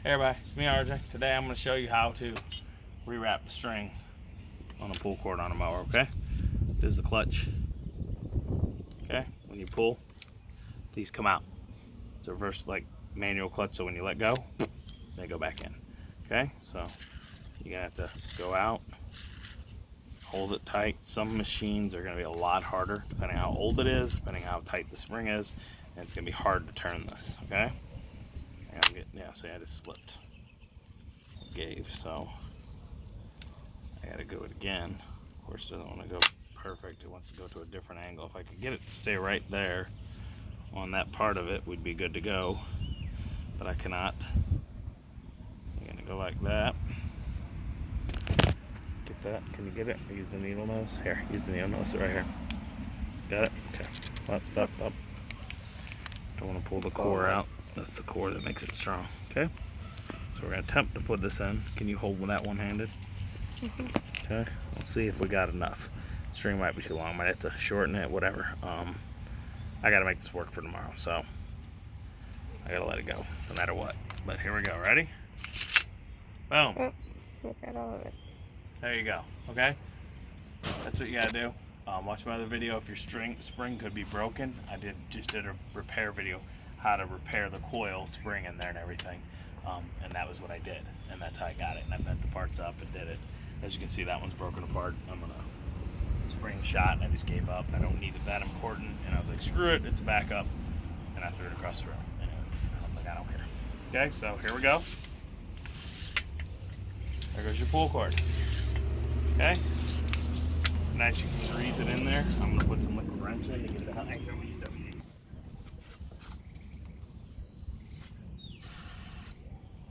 Hey everybody, it's me RJ. Today I'm going to show you how to rewrap the string on a pull cord on a mower, okay? This is the clutch. Okay, when you pull, these come out. It's a reverse like manual clutch, so when you let go, they go back in. Okay, so you're going to have to go out, hold it tight. Some machines are going to be a lot harder depending how old it is, depending how tight the spring is, and it's going to be hard to turn this, okay? Yeah, see, I just slipped. Gave, so I gotta go it again. Of course, it doesn't want to go perfect. It wants to go to a different angle. If I could get it to stay right there on that part of it, we'd be good to go. But I cannot. I'm gonna go like that. Get that? Can you get it? Use the needle nose. Here, use the needle nose right here. Got it? Okay. Up. Don't want to pull the core out. That's the core that makes it strong. Okay. So we're gonna attempt to put this in. Can you hold with that one-handed? Okay. We'll see if we got enough. String might be too long. Might have to shorten it. Whatever. I gotta make this work for tomorrow, so I gotta let it go, no matter what. But here we go. Ready? Boom. Oh, look at all of it. There you go. Okay. That's what you gotta do. Watch my other video if your spring could be broken. I just did a repair video, how to repair the coil spring in there and everything. And that was what I did, and that's how I got it. And I bent the parts up and did it. As you can see, that one's broken apart. I'm gonna spring shot, and I just gave up. I don't need it that important, and I was like, screw it, it's a backup, and I threw it across the room. And I'm like, I don't care. Okay, so here we go. There goes your pull cord. Okay. Nice, you can grease it in there. I'm gonna put some liquid wrench in to get it out.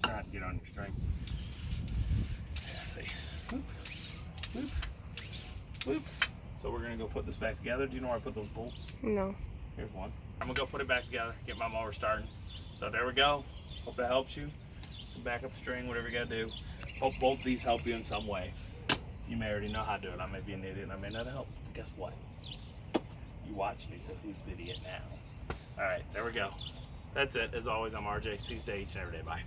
Not get on your string. Yeah, see. Whoop. Whoop. So we're gonna go put this back together. Do you know where I put those bolts? No. Here's one. I'm gonna go put it back together, get my mower starting. So there we go. Hope that helps you. Some backup string, whatever you gotta do. Hope both these help you in some way. You may already know how to do it. I may be an idiot and I may not help. But guess what? You watch me, so who's the idiot now? All right, there we go. That's it. As always, I'm RJ. See you each and every day. Bye.